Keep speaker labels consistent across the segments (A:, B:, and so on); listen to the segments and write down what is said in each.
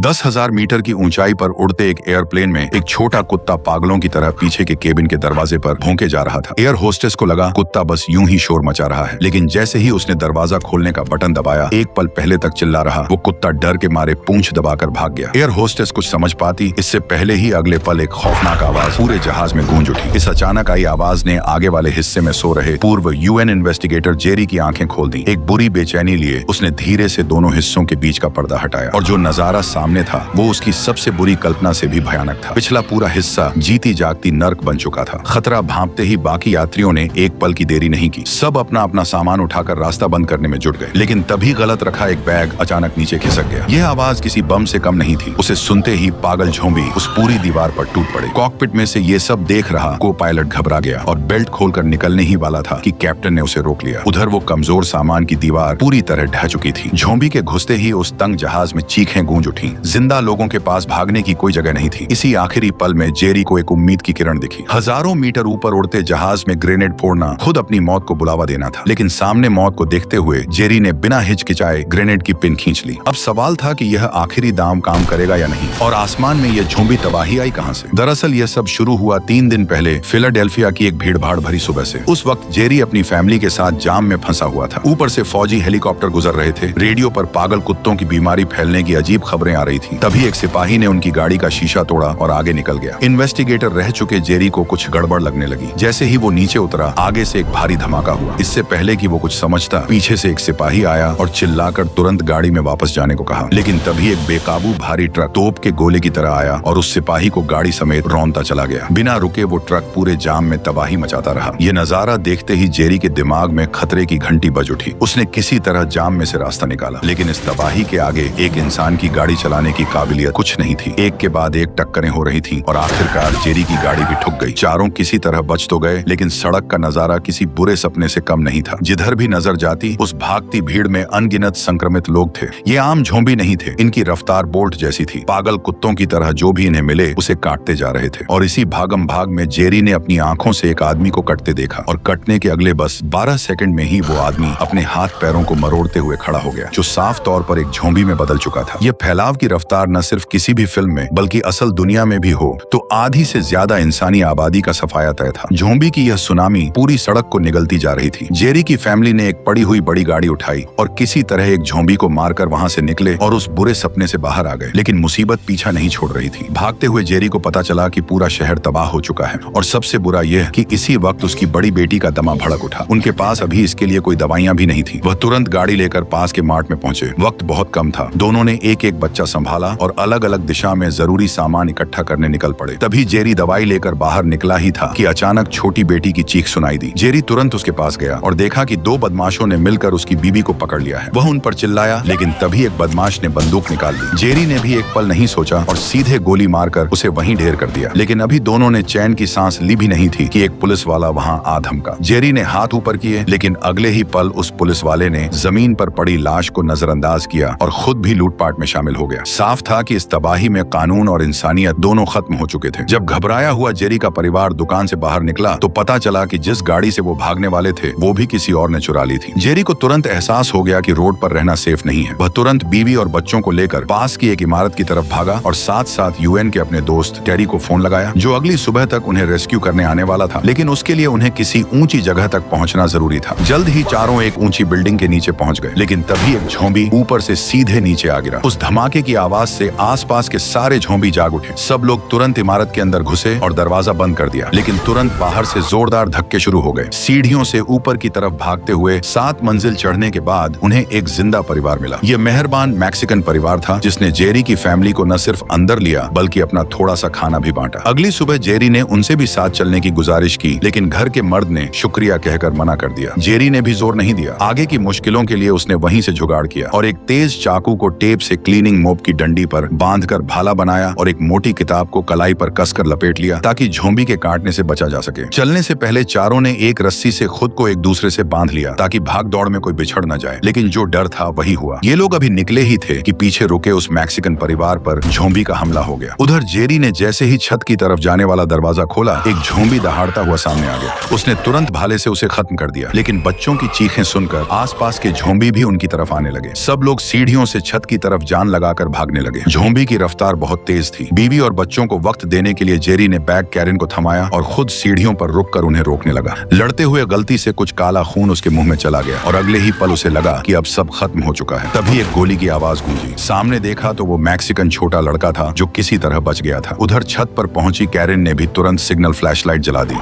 A: 10,000 metre की ऊंचाई पर उड़ते एक एयरप्लेन में एक छोटा कुत्ता पागलों की तरह पीछे के केबिन के दरवाजे पर भौंके जा रहा था। एयर होस्टेस को लगा कुत्ता बस यूं ही शोर मचा रहा है, लेकिन जैसे ही उसने दरवाजा खोलने का बटन दबाया, एक पल पहले तक चिल्ला रहा वो कुत्ता डर के मारे पूंछ दबाकर भाग गया। एयर होस्टेस कुछ समझ पाती इससे पहले ही अगले पल एक खौफनाक आवाज पूरे जहाज में गूंज उठी। इस अचानक आई आवाज ने आगे वाले हिस्से में सो रहे पूर्व यूएन इन्वेस्टिगेटर जेरी की आंखें खोल दी। एक बुरी बेचैनी लिए उसने धीरे से दोनों हिस्सों के बीच का पर्दा हटाया और जो नजारा सामने था वो उसकी सबसे बुरी कल्पना से भी भयानक था। पिछला पूरा हिस्सा जीती जागती नर्क बन चुका था। खतरा भांपते ही बाकी यात्रियों ने एक पल की देरी नहीं की। सब अपना अपना सामान उठाकर रास्ता बंद करने में जुट गए, लेकिन तभी गलत रखा एक बैग अचानक नीचे खिसक गया। यह आवाज किसी बम से कम नहीं थी। उसे सुनते ही पागल झोंबी उस पूरी दीवार पर टूट पड़े। कॉकपिट में से ये सब देख रहा को पायलट घबरा गया और बेल्ट खोलकर निकलने ही वाला था कि कैप्टन ने उसे रोक लिया। उधर वो कमजोर सामान की दीवार पूरी तरह ढह चुकी थी। झोंबी के घुसते ही उस तंग जहाज में चीखें गूंज उठी। जिंदा लोगों के पास भागने की कोई जगह नहीं थी। इसी आखिरी पल में जेरी को एक उम्मीद की किरण दिखी। हजारों मीटर ऊपर उड़ते जहाज में ग्रेनेड फोड़ना खुद अपनी मौत को बुलावा देना था, लेकिन सामने मौत को देखते हुए जेरी ने बिना हिचकिचाए ग्रेनेड की पिन खींच ली। अब सवाल था कि यह आखिरी दाम काम करेगा या नहीं, और आसमान में यह झोंबी तबाही आई कहां से। दरअसल यह सब शुरू हुआ 3 दिन पहले फिलाडेल्फिया की एक भीड़भाड़ भरी सुबह से। उस वक्त जेरी अपनी फैमिली के साथ जाम में फंसा हुआ था। ऊपर से फौजी हेलीकॉप्टर गुजर रहे थे। रेडियो पर पागल कुत्तों की बीमारी फैलने की अजीब खबरें आ रही थी। तभी एक सिपाही ने उनकी गाड़ी का शीशा तोड़ा और आगे निकल गया। इन्वेस्टिगेटर रह चुके जेरी को कुछ गड़बड़ लगने लगी। जैसे ही वो नीचे उतरा, आगे से एक भारी धमाका हुआ। इससे पहले कि वो कुछ समझता, पीछे से एक सिपाही आया और चिल्लाकर तुरंत गाड़ी में वापस जाने को कहा। लेकिन तभी एक बेकाबू भारी ट्रक तोप के गोले की तरह आया और उस सिपाही को गाड़ी समेत रौंदता चला गया। बिना रुके वो ट्रक पूरे जाम में तबाही मचाता रहा। ये नजारा देखते ही जेरी के दिमाग में खतरे की घंटी बज उठी। उसने किसी तरह जाम में से रास्ता निकाला, लेकिन इस तबाही के आगे एक इंसान की गाड़ी चलाने की काबिलियत कुछ नहीं थी। एक के बाद एक टक्करें हो रही थी और आखिरकार जेरी की गाड़ी भी ठुक गई। चारों किसी तरह बच तो गए, लेकिन सड़क का नजारा किसी बुरे सपने से कम नहीं था। जिधर भी नजर जाती उस भागती भीड़ में अनगिनत संक्रमित लोग थे। ये आम झोंबी नहीं थे। इनकी रफ्तार बोल्ट जैसी थी। पागल कुत्तों की तरह जो भी इन्हें मिले उसे काटते जा रहे थे। और इसी भागम भाग में जेरी ने अपनी आंखों से एक आदमी को कटते देखा और कटने के अगले बस 12 सेकंड में ही वो आदमी अपने हाथ पैरों को मरोड़ते हुए खड़ा हो गया, जो साफ तौर पर एक झोंबी में बदल चुका था। ये फैलाव की रफ्तार न सिर्फ किसी भी फिल्म में बल्कि असल दुनिया में भी हो तो आधी से ज्यादा इंसानी आबादी का सफाया तय था। झोंबी की यह सुनामी पूरी सड़क को निगलती जा रही थी। जेरी की फैमिली ने एक पड़ी हुई बड़ी गाड़ी उठाई और किसी तरह एक झोंबी को मारकर वहां से निकले और उस बुरे सपने से बाहर आ गए। लेकिन मुसीबत पीछा नहीं छोड़ रही थी। भागते हुए जेरी को पता चला कि पूरा शहर तबाह हो चुका है, और सबसे बुरा यह कि इसी वक्त उसकी बड़ी बेटी का दमा भड़क उठा। उनके पास अभी इसके लिए कोई दवाइयां भी नहीं थी। वह तुरंत गाड़ी लेकर पास के मार्ट में पहुंचे। वक्त बहुत कम था। दोनों ने एक एक बच्चा संभाला और अलग अलग दिशा में जरूरी सामान इकट्ठा करने निकल पड़े। तभी जेरी दवाई लेकर बाहर निकला ही था कि अचानक छोटी बेटी की चीख सुनाई दी। जेरी तुरंत उसके पास गया और देखा कि 2 बदमाशों ने मिलकर उसकी बीबी को पकड़ लिया है। वह उन पर चिल्लाया, लेकिन तभी एक बदमाश ने बंदूक निकाल ली। जेरी ने भी एक पल नहीं सोचा और सीधे गोली मारकर उसे वहीं ढेर कर दिया। लेकिन अभी दोनों ने चैन की सांस ली भी नहीं थी कि एक पुलिस वाला वहां आ धमका। जेरी ने हाथ ऊपर किए, लेकिन अगले ही पल उस पुलिस वाले ने जमीन पर पड़ी लाश को नजरअंदाज किया और खुद भी लूटपाट में शामिल हो गया। साफ था कि इस तबाही में कानून और इंसानियत दोनों खत्म हो चुके थे। जब घबराया हुआ जेरी का परिवार दुकान से बाहर निकला तो पता चला कि जिस गाड़ी से वो भागने वाले थे वो भी किसी और ने चुरा ली थी। जेरी को तुरंत एहसास हो गया कि रोड पर रहना सेफ नहीं है। वह तुरंत बीवी और बच्चों को लेकर पास की एक इमारत की तरफ भागा और साथ साथ यूएन के अपने दोस्त टेरी को फोन लगाया, जो अगली सुबह तक उन्हें रेस्क्यू करने आने वाला था। लेकिन उसके लिए उन्हें किसी ऊंची जगह तक पहुंचना जरूरी था। जल्द ही चारों एक ऊंची बिल्डिंग के नीचे पहुंच गए, लेकिन तभी एक झोंबी ऊपर से सीधे नीचे आ गिरा। उस धमाके की आवाज से आसपास के सारे झोंबी जाग उठे। सब लोग तुरंत इमारत के अंदर घुसे और दरवाजा बंद कर दिया, लेकिन तुरंत बाहर से जोरदार धक्के शुरू हो गए। सीढ़ियों से ऊपर की तरफ भागते हुए 7 मंजिल चढ़ने के बाद उन्हें एक जिंदा परिवार मिला। यह मेहरबान मैक्सिकन परिवार था जिसने जेरी की फैमिली को न सिर्फ अंदर लिया बल्कि अपना थोड़ा सा खाना भी बांटा। अगली सुबह जेरी ने उनसे भी साथ चलने की गुजारिश की, लेकिन घर के मर्द ने शुक्रिया कहकर मना कर दिया। जेरी ने भी जोर नहीं दिया। आगे की मुश्किलों के लिए उसने वहीं से जुगाड़ किया और एक तेज चाकू को टेप से क्लीनिंग मोप की डंडी पर बांधकर भाला बनाया और एक मोटी किताब को कलाई पर कसकर लपेट लिया ताकि झोंबी के काटने से बचा जा सके। चलने से पहले चारों ने एक रस्सी से खुद को एक दूसरे से बांध लिया ताकि भाग दौड़ में कोई बिछड़ न जाए, लेकिन जो डर था वही हुआ। ये लोग अभी निकले ही थे कि पीछे रुके उस मैक्सिकन परिवार पर झोंबी का हमला हो गया। उधर जेरी ने जैसे ही छत की तरफ जाने वाला दरवाजा खोला, एक झोंबी दहाड़ता हुआ सामने आ गया। उसने तुरंत भाले से उसे खत्म कर दिया, लेकिन बच्चों की चीखें सुनकर आसपास के झोंबी भी उनकी तरफ आने लगे। सब लोग सीढ़ियों से छत की तरफ जान लगाकर भागने लगे। ज़ॉम्बी की रफ्तार बहुत तेज थी। बीवी और बच्चों को वक्त देने के लिए जेरी ने बैग कैरन को थमाया और खुद सीढ़ियों पर रुककर उन्हें रोकने लगा। लड़ते हुए गलती से कुछ काला खून उसके मुंह में चला गया और अगले ही पल उसे लगा कि अब सब खत्म हो चुका है। तभी एक गोली की आवाज गूंजी। सामने देखा तो वो मैक्सिकन छोटा लड़का था जो किसी तरह बच गया था। उधर छत पर पहुंची कैरन ने भी तुरंत सिग्नल फ्लैशलाइट जला दी।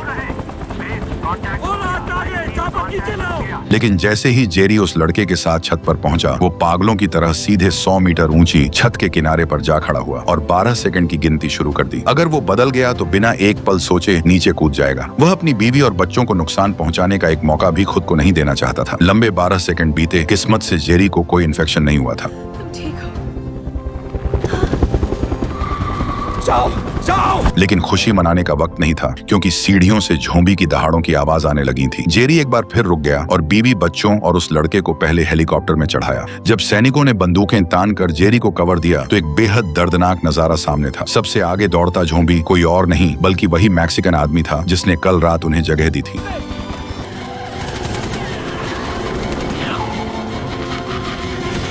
A: लेकिन जैसे ही जेरी उस लड़के के साथ छत पर पहुंचा, वो पागलों की तरह सीधे 100 मीटर ऊंची छत के किनारे पर जा खड़ा हुआ और 12 सेकंड की गिनती शुरू कर दी। अगर वो बदल गया तो बिना एक पल सोचे नीचे कूद जाएगा। वह अपनी बीवी और बच्चों को नुकसान पहुंचाने का एक मौका भी खुद को नहीं देना चाहता था। लंबे 12 सेकंड बीते। किस्मत से जेरी को कोई इन्फेक्शन नहीं हुआ था। लेकिन खुशी मनाने का वक्त नहीं था, क्योंकि सीढ़ियों से ज़ॉम्बी की दहाड़ों की आवाज आने लगी थी। जेरी एक बार फिर रुक गया और बीवी, बच्चों और उस लड़के को पहले हेलीकॉप्टर में चढ़ाया। जब सैनिकों ने बंदूकें तान कर जेरी को कवर दिया तो एक बेहद दर्दनाक नजारा सामने था। सबसे आगे दौड़ता ज़ॉम्बी कोई और नहीं बल्कि वही मैक्सिकन आदमी था जिसने कल रात उन्हें जगह दी थी।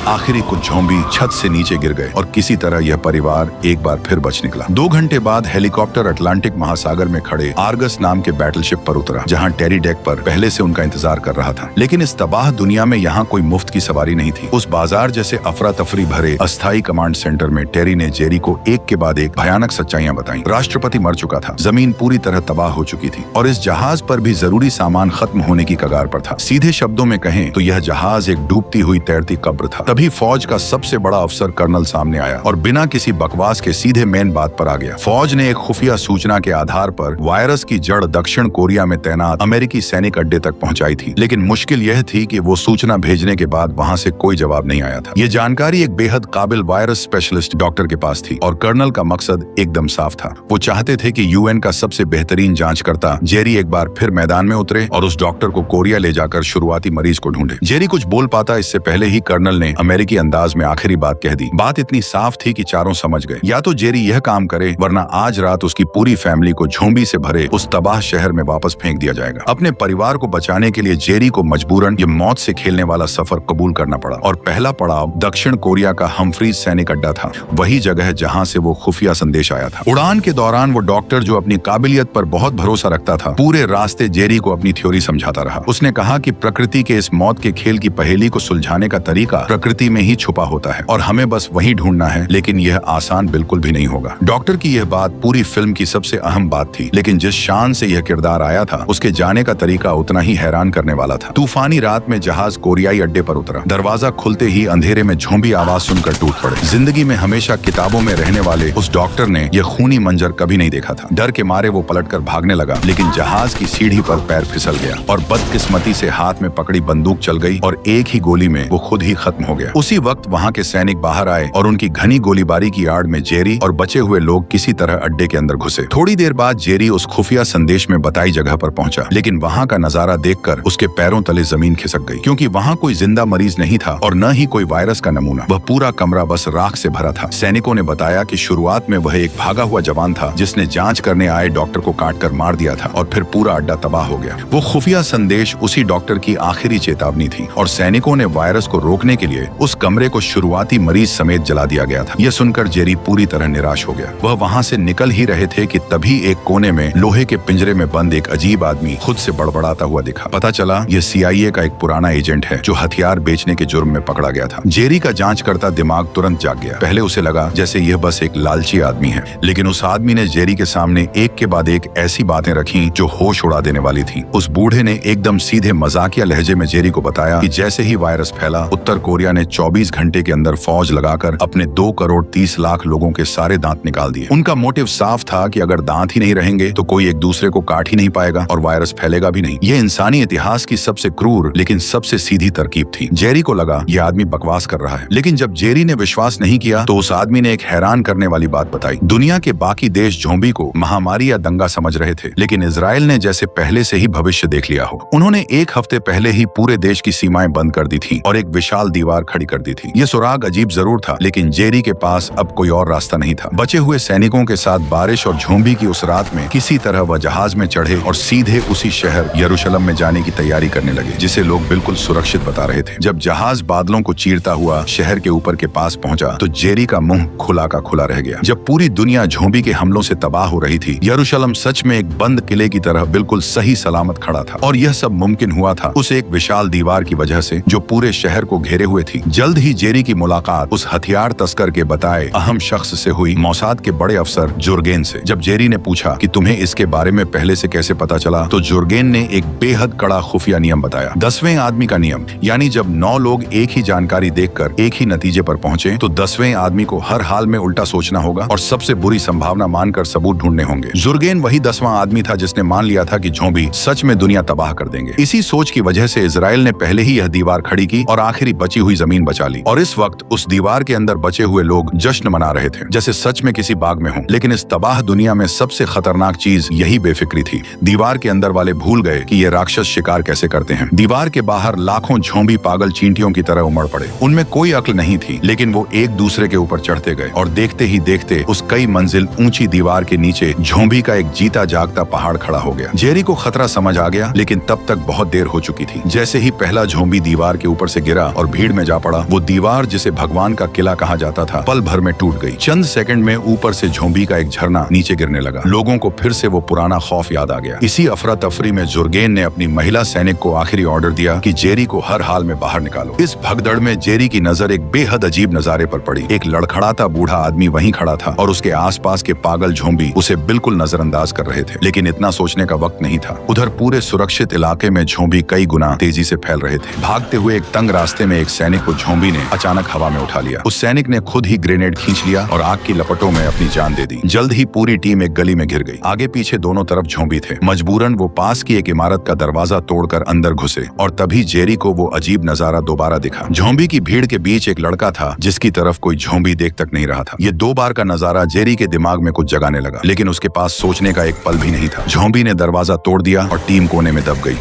A: आखिरी कुछ ज़ॉम्बी छत से नीचे गिर गए और किसी तरह यह परिवार एक बार फिर बच निकला। 2 घंटे बाद हेलीकॉप्टर अटलांटिक महासागर में खड़े आर्गस नाम के बैटलशिप पर उतरा, जहां टेरी डेक पर पहले से उनका इंतजार कर रहा था। लेकिन इस तबाह दुनिया में यहाँ कोई मुफ्त की सवारी नहीं थी। उस बाजार जैसे अफरा तफरी भरे अस्थायी कमांड सेंटर में टेरी ने जेरी को एक के बाद एक भयानक सच्चाइयां बताई। राष्ट्रपति मर चुका था, जमीन पूरी तरह तबाह हो चुकी थी और इस जहाज पर भी जरूरी सामान खत्म होने की कगार पर था। सीधे शब्दों में कहें तो यह जहाज एक डूबती हुई तैरती कब्र था। तभी फौज का सबसे बड़ा अफसर कर्नल सामने आया और बिना किसी बकवास के सीधे मेन बात पर आ गया। फौज ने एक खुफिया सूचना के आधार पर वायरस की जड़ दक्षिण कोरिया में तैनात अमेरिकी सैनिक अड्डे तक पहुंचाई थी। लेकिन मुश्किल यह थी कि वो सूचना भेजने के बाद वहां से कोई जवाब नहीं आया था। ये जानकारी एक बेहद काबिल वायरस स्पेशलिस्ट डॉक्टर के पास थी और कर्नल का मकसद एकदम साफ था। वो चाहते थे कि यूएन का सबसे बेहतरीन जांचकर्ता जेरी एक बार फिर मैदान में उतरे और उस डॉक्टर को कोरिया ले जाकर शुरुआती मरीज को ढूंढे। जेरी कुछ बोल पाता इससे पहले ही कर्नल ने अमेरिकी अंदाज में आखिरी बात कह दी। बात इतनी साफ थी कि चारों समझ गए, या तो जेरी यह काम करे वरना आज रात उसकी पूरी फैमिली को ज़ॉम्बी से भरे उस तबाह शहर में वापस फेंक दिया जाएगा। अपने परिवार को बचाने के लिए जेरी को मजबूरन ये मौत से खेलने वाला सफर कबूल करना पड़ा और पहला पड़ाव दक्षिण कोरिया का हम्फ्रीज सैनिक अड्डा था, वही जगह जहां से वो खुफिया संदेश आया था। उड़ान के दौरान वो डॉक्टर जो अपनी काबिलियत पर बहुत भरोसा रखता था, पूरे रास्ते जेरी को अपनी थ्योरी समझाता रहा। उसने कहा कि प्रकृति के इस मौत के खेल की पहेली को सुलझाने का तरीका प्रकृति में ही छुपा होता है और हमें बस वही ढूंढना है, लेकिन यह आसान बिल्कुल भी नहीं होगा। डॉक्टर की यह बात पूरी फिल्म की सबसे अहम बात थी, लेकिन जिस शान से यह किरदार आया था उसके जाने का तरीका उतना ही हैरान करने वाला था। तूफानी रात में जहाज कोरियाई अड्डे पर उतरा। दरवाजा खुलते ही अंधेरे में ज़ॉम्बी आवाज सुनकर टूट पड़े। जिंदगी में हमेशा किताबों में रहने वाले उस डॉक्टर ने यह खूनी मंजर कभी नहीं देखा था। डर के मारे वो पलटकर भागने लगा, लेकिन जहाज की सीढ़ी पर पैर फिसल गया और बदकिस्मती से हाथ में पकड़ी बंदूक चल गई और एक ही गोली में वो खुद ही खत्म हो गया। उसी वक्त वहाँ के सैनिक बाहर आए और उनकी घनी गोलीबारी की आड़ में जेरी और बचे हुए लोग किसी तरह अड्डे के अंदर घुसे। थोड़ी देर बाद जेरी उस खुफिया संदेश में बताई जगह पर पहुंचा, लेकिन वहाँ का नजारा देखकर उसके पैरों तले जमीन खिसक गई, क्योंकि वहाँ कोई जिंदा मरीज नहीं था और न ही कोई वायरस का नमूना। वह पूरा कमरा बस राख से भरा था। सैनिकों ने बताया कि शुरुआत में वह एक भागा हुआ जवान था जिसने जांच करने आए डॉक्टर को काटकर मार दिया था और फिर पूरा अड्डा तबाह हो गया। वो खुफिया संदेश उसी डॉक्टर की आखिरी चेतावनी थी और सैनिकों ने वायरस को रोकने के लिए उस कमरे को शुरुआती मरीज समेत जला दिया गया था। यह सुनकर जेरी पूरी तरह निराश हो गया। वह वहां से निकल ही रहे थे कि तभी एक कोने में लोहे के पिंजरे में बंद एक अजीब आदमी खुद से बड़बड़ाता हुआ दिखा। पता चला यह CIA का एक पुराना एजेंट है जो हथियार बेचने के जुर्म में पकड़ा गया था। जेरी का जांच करता दिमाग तुरंत जाग गया। पहले उसे लगा जैसे यह बस एक लालची आदमी है, लेकिन उस आदमी ने जेरी के सामने एक के बाद एक ऐसी बातें रखी जो होश उड़ा देने वाली थी। उस बूढ़े ने एकदम सीधे मजाकिया लहजे में जेरी को बताया कि जैसे ही वायरस फैला, उत्तर कोरिया ने 24 घंटे के अंदर फौज लगाकर अपने 2 करोड़ 30 लाख लोगों के सारे दांत निकाल दिए। उनका मोटिव साफ था कि अगर दांत ही नहीं रहेंगे तो कोई एक दूसरे को काट ही नहीं पाएगा और वायरस फैलेगा भी नहीं। यह इंसानी इतिहास की सबसे क्रूर लेकिन सबसे सीधी तरकीब थी। जेरी को लगा यह आदमी बकवास कर रहा है, लेकिन जब जेरी ने विश्वास नहीं किया तो उस आदमी ने एक हैरान करने वाली बात बताई। दुनिया के बाकी देश ज़ॉम्बी को महामारी या दंगा समझ रहे थे, लेकिन इजराइल ने जैसे पहले से ही भविष्य देख लिया हो। उन्होंने एक हफ्ते पहले ही पूरे देश की सीमाएं बंद कर दी थी और एक विशाल दीवार खड़ी कर दी थी। ये सुराग अजीब जरूर था, लेकिन जेरी के पास अब कोई और रास्ता नहीं था। बचे हुए सैनिकों के साथ बारिश और झोंबी की उस रात में किसी तरह वह जहाज में चढ़े और सीधे उसी शहर यरूशलेम में जाने की तैयारी करने लगे, जिसे लोग बिल्कुल सुरक्षित बता रहे थे। जब जहाज बादलों को चीरता हुआ शहर के ऊपर के पास पहुंचा तो जेरी का मुंह खुला का खुला रह गया। जब पूरी दुनिया झोंबी के हमलों से तबाह हो रही थी, यरूशलेम सच में एक बंद किले की तरह बिल्कुल सही सलामत खड़ा था। और यह सब मुमकिन हुआ था उस एक विशाल दीवार की वजह से जो पूरे शहर को घेरे हुए थी। जल्द ही जेरी की मुलाकात उस हथियार तस्कर के बताए अहम शख्स से हुई, मौसाद के बड़े अफसर जुर्गेन से। जब जेरी ने पूछा कि तुम्हें इसके बारे में पहले से कैसे पता चला, तो जुर्गेन ने एक बेहद कड़ा खुफिया नियम बताया, 10वें आदमी का नियम। यानी जब 9 लोग एक ही जानकारी देखकर एक ही नतीजे पर पहुंचे तो 10वें आदमी को हर हाल में उल्टा सोचना होगा और सबसे बुरी संभावना मानकर सबूत ढूंढने होंगे। जुर्गेन वही 10वां आदमी था जिसने मान लिया था कि झोंबी सच में दुनिया तबाह कर देंगे। इसी सोच की वजह से इजराइल ने पहले ही यह दीवार खड़ी की और आखिरी बची हुई जमीन बचा ली। और इस वक्त उस दीवार के अंदर बचे हुए लोग जश्न मना रहे थे, जैसे सच में किसी बाग में हों। लेकिन इस तबाह दुनिया में सबसे खतरनाक चीज यही बेफिक्री थी। दीवार के अंदर वाले भूल गए कि ये राक्षस शिकार कैसे करते हैं। दीवार के बाहर लाखों झोंबी पागल चींटियों की तरह उमड़ पड़े। उनमें कोई अक्ल नहीं थी, लेकिन वो एक दूसरे के ऊपर चढ़ते गए और देखते ही देखते उस कई मंजिल ऊंची दीवार के नीचे झोंबी का एक जीता जागता पहाड़ खड़ा हो गया। जेरी को खतरा समझ आ गया, लेकिन तब तक बहुत देर हो चुकी थी। जैसे ही पहला झोंबी दीवार के ऊपर से गिरा और भीड़ में जा पड़ा, वो दीवार जिसे भगवान का किला कहा जाता था पल भर में टूट गई। चंद सेकंड में ऊपर से झोंबी का एक झरना नीचे गिरने लगा। लोगों को फिर से वो पुराना खौफ याद आ गया। इसी अफरा तफरी में जुर्गेन ने अपनी महिला सैनिक को आखिरी ऑर्डर दिया कि जेरी को हर हाल में बाहर निकालो। इस भगदड़ में जेरी की नजर एक बेहद अजीब नजारे पर पड़ी। एक लड़खड़ाता बूढ़ा आदमी वहीं खड़ा था और उसके आसपास के पागल झोंबी उसे बिल्कुल नजरअंदाज कर रहे थे। लेकिन इतना सोचने का वक्त नहीं था। उधर पूरे सुरक्षित इलाके में झोंबी कई गुना तेजी से फैल रहे थे। भागते हुए एक तंग रास्ते में एक सैनिक को झोंबी ने अचानक हवा में उठा लिया। उस सैनिक ने खुद ही ग्रेनेड खींच लिया और आग की लपटों में अपनी जान दे दी। जल्द ही पूरी टीम एक गली में घिर गई। आगे पीछे दोनों तरफ झोंबी थे। मजबूरन वो पास की एक इमारत का दरवाजा तोड़कर अंदर घुसे और तभी जेरी को वो अजीब नजारा दोबारा दिखा। झोंबी की भीड़ के बीच एक लड़का था जिसकी तरफ कोई झोंबी देख तक नहीं रहा था। ये 2 बार का नजारा जेरी के दिमाग में कुछ जगाने लगा, लेकिन उसके पास सोचने का एक पल भी नहीं था। झोंबी ने दरवाजा तोड़ दिया और टीम कोने में दब गई।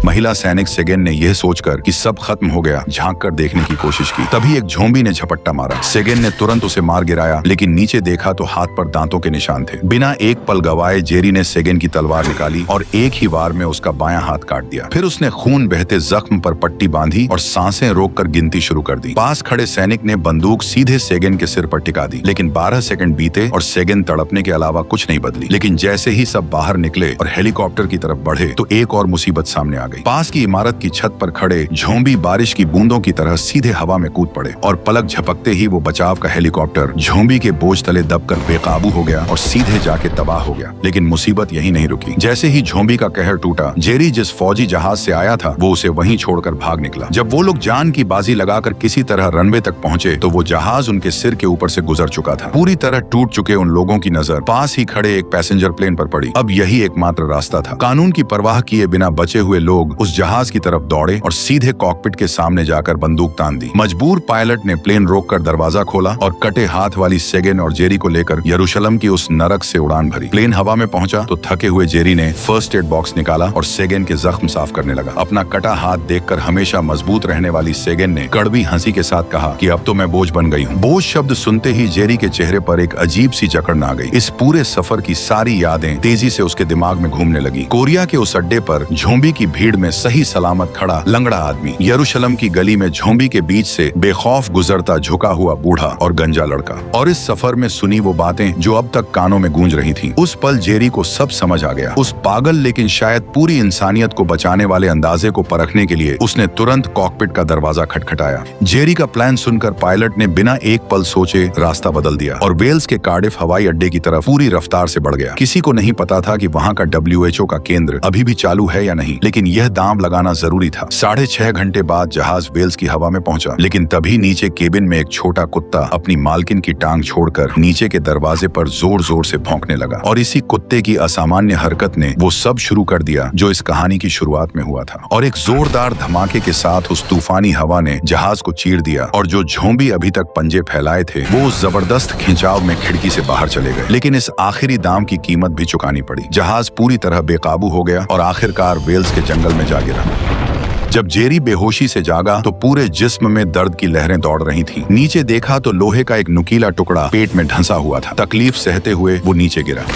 A: महिला सैनिक सेगेन ने यह सोचकर कि सब खत्म हो गया झांक कर देखने की कोशिश की। तभी एक झोंबी ने झपट्टा मारा। सेगेन ने तुरंत उसे मार गिराया, लेकिन नीचे देखा तो हाथ पर दांतों के निशान थे। बिना एक पल गवाए जेरी ने सेगेन की तलवार निकाली और एक ही वार में उसका बायां हाथ काट दिया। फिर उसने खून बहते जख्म पर पट्टी बांधी और सांसें रोककर गिनती शुरू कर दी। पास खड़े सैनिक ने बंदूक सीधे सेगेन के सिर पर टिका दी, लेकिन 12 सेकंड बीते और सेगेन तड़पने के अलावा कुछ नहीं बदली। लेकिन जैसे ही सब बाहर निकले और हेलीकॉप्टर की तरफ बढ़े तो एक और मुसीबत सामने आ गई। पास की इमारत की छत पर खड़े झोंबी बारिश की बूंदों की तरह सीधे हवा में कूद पड़े और पलक झपकते ही वो बचाव का हेलीकॉप्टर झोंबी के बोझ तले दबकर बेकाबू हो गया और सीधे जाके तबाह हो गया। लेकिन मुसीबत यही नहीं रुकी। जैसे ही झोंबी का कहर टूटा, जेरी जिस फौजी जहाज से आया था वो उसे वहीं छोड़कर भाग निकला। जब वो लोग जान की बाजी लगाकर किसी तरह रनवे तक पहुंचे तो वो जहाज उनके सिर के ऊपर से गुजर चुका था। पूरी तरह टूट चुके उन लोगों की नजर पास ही खड़े एक पैसेंजर प्लेन पर पड़ी। अब यही एकमात्र रास्ता था। कानून की परवाह किए बिना बचे हुए लोग उस जहाज की तरफ दौड़े और सीधे कॉकपिट के सामने जाकर बंदूक तान दी। मजबूर पायलट ने प्लेन रोककर दरवाजा खोला और कटे हाथ वाली सेगेन और जेरी को लेकर यरूशलेम की उस नरक से उड़ान भरी। प्लेन हवा में पहुंचा तो थके हुए जेरी ने फर्स्ट एड बॉक्स निकाला और सेगेन के जख्म साफ करने लगा। अपना कटा हाथ देखकर हमेशा मजबूत रहने वाली सेगेन ने कड़वी हंसी के साथ कहा कि अब तो मैं बोझ बन गई हूँ। बोझ शब्द सुनते ही जेरी के चेहरे पर एक अजीब सी जकड़न आ गई। इस पूरे सफर की सारी यादें तेजी से उसके दिमाग में घूमने लगी। कोरिया के उस अड्डे पर झोंबी की भीड़ में सही सलामत खड़ा लंगड़ा आदमी, यरूशलेम की गली में झोंबी के बीच से बेखौफ गुजरता झुका हुआ बूढ़ा और गंजा लड़का, और इस सफर में सुनी वो बातें जो अब तक कानों में गूंज रही थीं। उस पल जेरी को सब समझ आ गया। उस पागल लेकिन शायद पूरी इंसानियत को बचाने वाले अंदाजे को परखने के लिए उसने तुरंत कॉकपिट का दरवाजा खटखटाया। जेरी का प्लान सुनकर पायलट ने बिना एक पल सोचे रास्ता बदल दिया और वेल्स के कार्डिफ हवाई अड्डे की तरफ पूरी रफ्तार से बढ़ गया। किसी को नहीं पता था कि वहाँ का WHO का केंद्र अभी भी चालू है या नहीं, लेकिन यह दांव लगाना जरूरी था। 6.5 घंटे बाद जहाज वेल्स की हवा में पहुंचा, लेकिन तभी नीचे केबिन में एक छोटा कुत्ता अपनी मालकिन की टांग छोड़कर नीचे के दरवाजे पर जोर जोर से भौंकने लगा। और इसी कुत्ते की असामान्य हरकत ने वो सब शुरू कर दिया जो इस कहानी की शुरुआत में हुआ था। और एक जोरदार धमाके के साथ उस तूफानी हवा ने जहाज को चीर दिया और जो झोंबी अभी तक पंजे फैलाए थे वो उस जबरदस्त खिंचाव में खिड़की से बाहर चले गए। लेकिन इस आखिरी दाम की कीमत भी चुकानी पड़ी। जहाज पूरी तरह बेकाबू हो गया और आखिरकार वेल्स के जंगल में जा गिरा। जब जेरी बेहोशी से जागा तो पूरे जिस्म में दर्द की लहरें दौड़ रही थीं। नीचे देखा तो लोहे का एक नुकीला टुकड़ा पेट में ढंसा हुआ था। तकलीफ सहते हुए वो नीचे गिरा।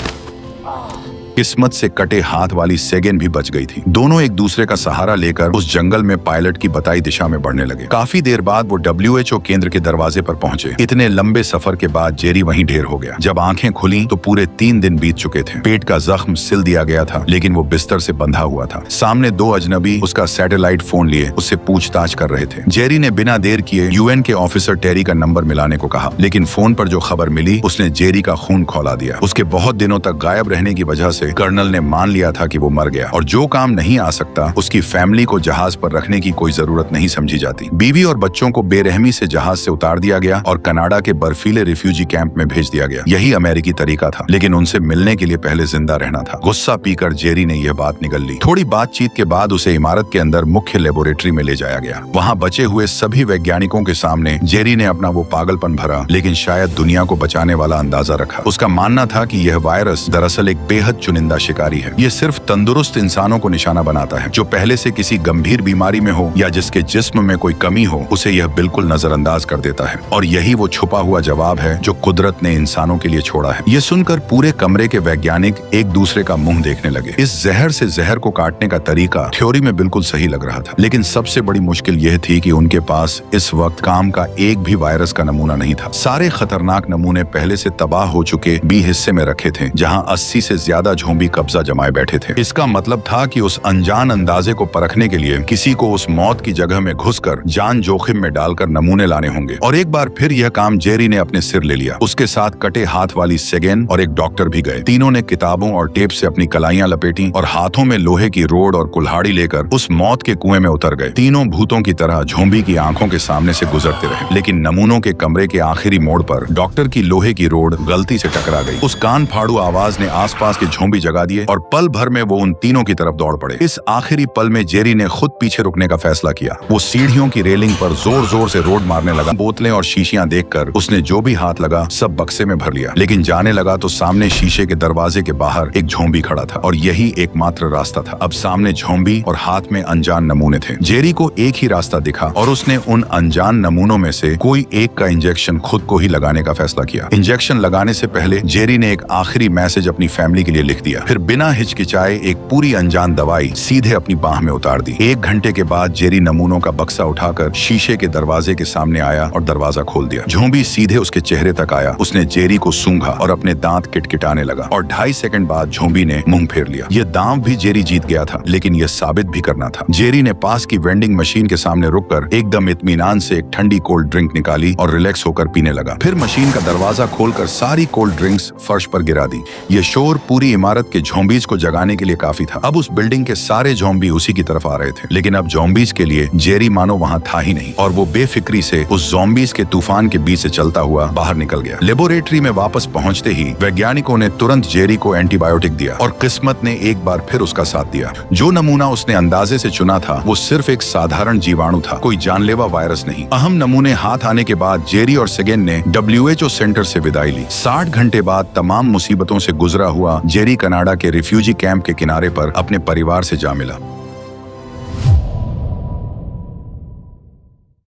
A: किस्मत से कटे हाथ वाली सेगेन भी बच गई थी। दोनों एक दूसरे का सहारा लेकर उस जंगल में पायलट की बताई दिशा में बढ़ने लगे। काफी देर बाद वो WHO केंद्र के दरवाजे पर पहुंचे। इतने लंबे सफर के बाद जेरी वहीं ढेर हो गया। जब आंखें खुली तो पूरे 3 दिन बीत चुके थे। पेट का जख्म सिल दिया गया था, लेकिन वो बिस्तर से बंधा हुआ था। सामने 2 अजनबी उसका सैटेलाइट फोन लिए उससे पूछताछ कर रहे थे। जेरी ने बिना देर किए UN के ऑफिसर टेरी का नंबर मिलाने को कहा, लेकिन फोन पर जो खबर मिली उसने जेरी का खून खौला दिया। उसके बहुत दिनों तक गायब रहने की वजह से कर्नल ने मान लिया था कि वो मर गया, और जो काम नहीं आ सकता उसकी फैमिली को जहाज पर रखने की कोई जरूरत नहीं समझी जाती। बीवी और बच्चों को बेरहमी से जहाज से उतार दिया गया और कनाडा के बर्फीले रिफ्यूजी कैंप में भेज दिया गया। यही अमेरिकी तरीका था, लेकिन उनसे मिलने के लिए पहले जिंदा रहना था। गुस्सा पीकर जेरी ने यह बात निगल ली। थोड़ी बातचीत के बाद उसे इमारत के अंदर मुख्य लेबोरेटरी में ले जाया गया। वहाँ बचे हुए सभी वैज्ञानिकों के सामने जेरी ने अपना वो पागलपन भरा, लेकिन शायद दुनिया को बचाने वाला अंदाजा रखा। उसका मानना था कि यह वायरस दरअसल एक बेहद चुनिंदा शिकारी है। ये सिर्फ तंदुरुस्त इंसानों को निशाना बनाता है। जो पहले से किसी गंभीर बीमारी में हो या जिसके जिस्म में कोई कमी हो, उसे यह बिल्कुल नजरअंदाज कर देता है। और यही वो छुपा हुआ जवाब है जो कुदरत ने इंसानों के लिए छोड़ा है। ये सुनकर पूरे कमरे के वैज्ञानिक एक दूसरे का मुंह देखने लगे। इस जहर से जहर को काटने का तरीका थ्योरी में बिल्कुल सही लग रहा था, लेकिन सबसे बड़ी मुश्किल यह थी कि उनके पास इस वक्त काम का एक भी वायरस का नमूना नहीं था। सारे खतरनाक नमूने पहले से तबाह हो चुके बी हिस्से में रखे थे, जहाँ 80 से ज्यादा झोंबी कब्जा जमाए बैठे थे। इसका मतलब था कि उस अनजान अंदाजे को परखने के लिए किसी को उस मौत की जगह में घुसकर जान जोखिम में डालकर नमूने लाने होंगे। और एक बार फिर यह काम जेरी ने अपने सिर ले लिया। उसके साथ कटे हाथ वाली सेगेन और एक डॉक्टर भी गए। तीनों ने किताबों और टेप से अपनी कलाइयां लपेटी और हाथों में लोहे की रोड और कुल्हाड़ी लेकर उस मौत के कुएं में उतर गए। तीनों भूतों की तरह झोंबी की आंखों के सामने से गुजरते रहे, लेकिन नमूनों के कमरे के आखिरी मोड़ पर डॉक्टर की लोहे की रोड गलती से टकरा गई। उस कान फाड़ू आवाज ने आसपास के झोंबी जगा दिए और पल भर में वो उन तीनों की तरफ दौड़ पड़े। इस आखिरी पल में जेरी ने खुद पीछे रुकने का फैसला किया। वो सीढ़ियों की रेलिंग पर जोर जोर से रोड मारने लगा। बोतलें और शीशियां देखकर उसने जो भी हाथ लगा सब बक्से में भर लिया, लेकिन जाने लगा तो सामने शीशे के दरवाजे के बाहर एक झोंबी खड़ा था और यही एकमात्र रास्ता था। अब सामने झोंबी और हाथ में अनजान नमूने थे। जेरी को एक ही रास्ता दिखा और उसने उन अनजान नमूनों में से कोई एक का इंजेक्शन खुद को ही लगाने का फैसला किया। इंजेक्शन लगाने से पहले जेरी ने एक आखिरी मैसेज अपनी फैमिली के लिए लिख दिया, फिर बिना हिचकिचाए एक पूरी अनजान दवाई सीधे अपनी बाह में उतार दी। 1 घंटे के बाद जेरी नमूनों का बक्सा उठाकर शीशे के दरवाजे के सामने आया और दरवाजा खोल दिया। झोंबी सीधे उसके चेहरे तक आया। उसने जेरी को सूंघा और अपने दांत किटकिटाने लगा और 2.5 सेकंड बाद झोंबी ने मुंह फेर लिया। यह दांव भी जेरी जीत गया था, लेकिन यह साबित भी करना था। जेरी ने पास की वेंडिंग मशीन के सामने रुककर एकदम इत्मीनान से एक ठंडी कोल्ड ड्रिंक निकाली और रिलैक्स होकर पीने लगा। फिर मशीन का दरवाजा खोलकर सारी कोल्ड ड्रिंक्स फर्श पर गिरा दी। यह शोर पूरी इमारत के झोंबीज को जगाने के लिए काफी था। अब उस बिल्डिंग के सारे ज़ॉम्बी उसी की तरफ आ रहे थे, लेकिन अब ज़ॉम्बीज के लिए जेरी मानो वहाँ था ही नहीं और वो बेफिक्री से उस ज़ॉम्बीज के तूफान के बीच से चलता हुआ बाहर निकल गया। लेबोरेटरी में वापस पहुंचते ही वैज्ञानिकों ने तुरंत जेरी को एंटीबायोटिक दिया और किस्मत ने एक बार फिर उसका साथ दिया। जो नमूना उसने अंदाजे से चुना था वो सिर्फ एक साधारण जीवाणु था, कोई जानलेवा वायरस नहीं। अहम नमूने हाथ आने के बाद जेरी और सेगेन ने WHO सेंटर से विदाई ली। 60 घंटे बाद तमाम मुसीबतों से गुजरा हुआ जेरी कनाडा के रिफ्यूजी कैंप के किनारे पर अपने परिवार से जा मिला।